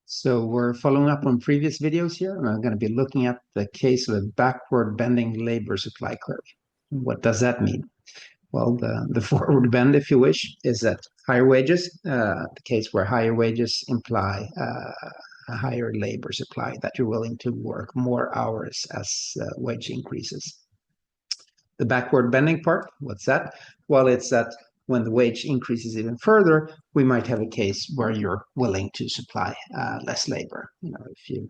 So we're following up on previous videos here, and I'm going to be looking at the case of a backward bending labor supply curve. What does that mean? Well, the forward bend, if you wish, is at higher wages, the case where higher wages imply a higher labor supply, that you're willing to work more hours as wage increases. The backward bending part, what's that? Well, it's that when the wage increases even further, we might have a case where you're willing to supply less labor. You know, if you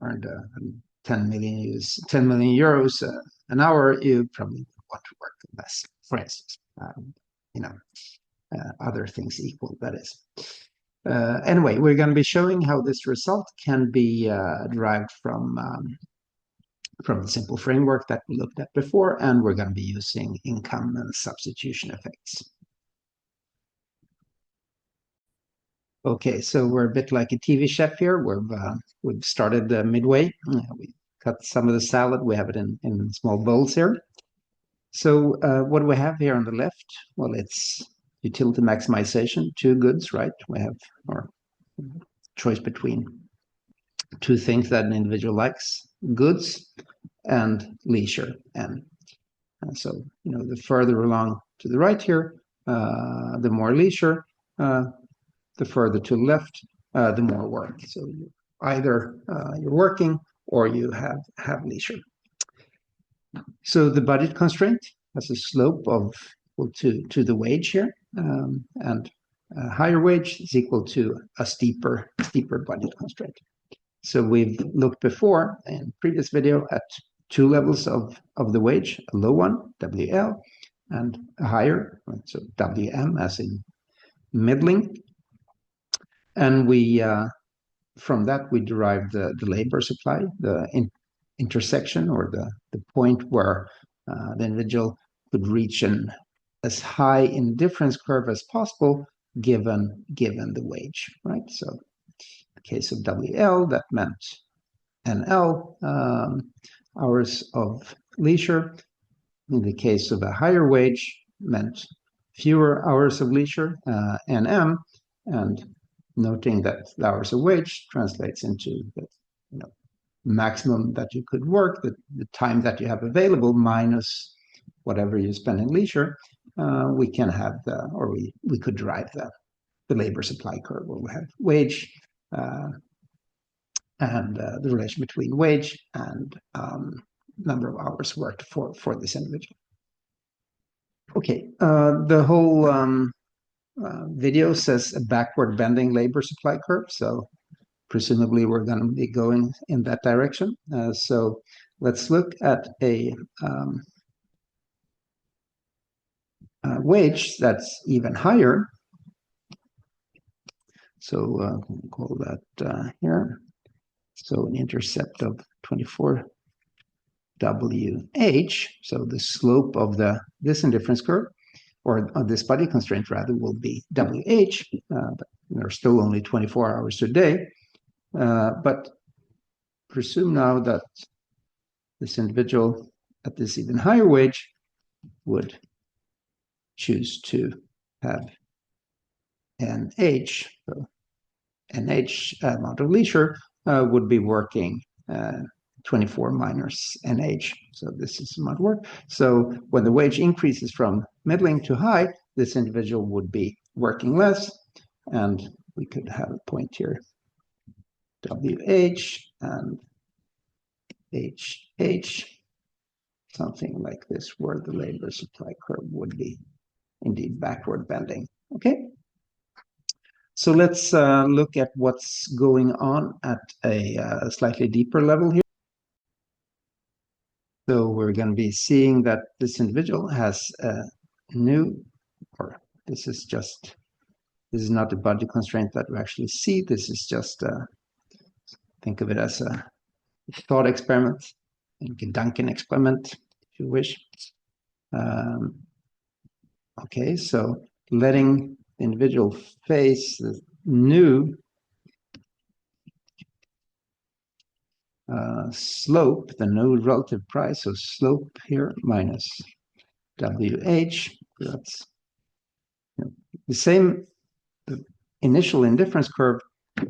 earned 10 million euros an hour, you probably want to work less, for instance. Other things equal, that is. Anyway, we're going to be showing how this result can be derived from the simple framework that we looked at before, and we're going to be using income and substitution effects. Okay, so we're a bit like a TV chef here. We've started midway. We cut some of the salad. We have it in small bowls here. So what do we have here on the left? Well, it's utility maximization, two goods, right? We have our choice between two things that an individual likes, goods and leisure. And so, the further along to the right here, the more leisure, the further to the left, the more work. So either you're working or you have leisure. So the budget constraint has a slope of equal to the wage here, and a higher wage is equal to a steeper budget constraint. So we've looked before in previous video at two levels of the wage, a low one, WL, and a higher, so WM as in middling. And we from that we derive the labor supply, the intersection, or the point where the individual could reach an as high indifference curve as possible given the wage, right? So in the case of WL, that meant NL, hours of leisure. In the case of a higher wage, meant fewer hours of leisure, NM, and noting that the hours of wage translates into the maximum that you could work, the time that you have available minus whatever you spend in leisure, we can have we could derive the labor supply curve, where we have wage and the relation between wage and number of hours worked for this individual. Okay, the whole video says a backward bending labor supply curve, so presumably we're going to be going in that direction. So let's look at a wage that's even higher. So we'll call that here. So an intercept of 24 WH. So the slope of this indifference curve, or this budget constraint rather, will be WH. But there are still only 24 hours a day. But presume now that this individual at this even higher wage would choose to have NH. So NH amount of leisure would be working 24 minus NH. So this is amount of work. So when the wage increases from middling to high, this individual would be working less. And we could have a point here, WH and HH, something like this, where the labor supply curve would be indeed backward bending. Okay. So let's look at what's going on at a slightly deeper level here. So we're going to be seeing that this individual has a new, or this is not a budget constraint that we actually see. This is just think of it as a thought experiment, a Duncan experiment, if you wish. Okay, so letting the individual face the new slope, the new relative price, so slope here minus WH. That's the same. The initial indifference curve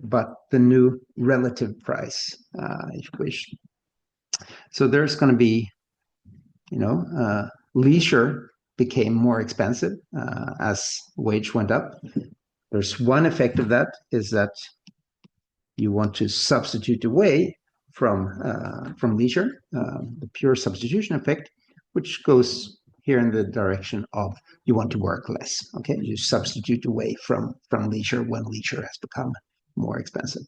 but the new relative price, if you wish. So there's going to be, leisure became more expensive as wage went up. There's one effect of that is that you want to substitute away from leisure, the pure substitution effect, which goes here in the direction of you want to work less. Okay, you substitute away from leisure when leisure has become more expensive.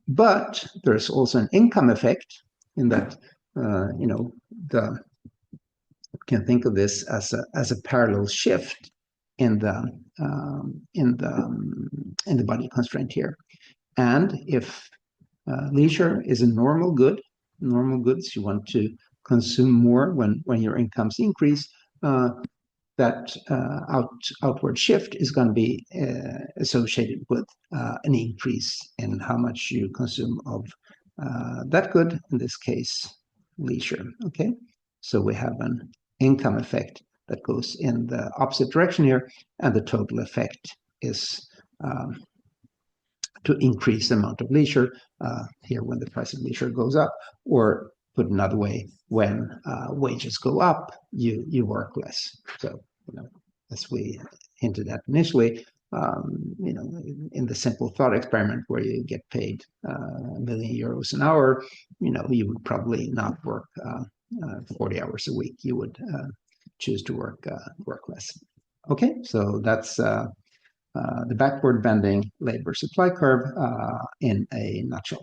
But there's also an income effect in that you can think of this as a parallel shift in the budget constraint here. And if leisure is a normal goods, you want to consume more when your incomes increase, that outward shift is going to be associated with an increase in how much you consume of that good, in this case, leisure. Okay, so we have an income effect that goes in the opposite direction here, and the total effect is to increase the amount of leisure here when the price of leisure goes up, or put another way, when wages go up, you work less. So, as we hinted at initially, in the simple thought experiment where you get paid €1 million an hour, you would probably not work 40 hours a week. You would choose to work less. Okay, so that's the backward bending labor supply curve in a nutshell.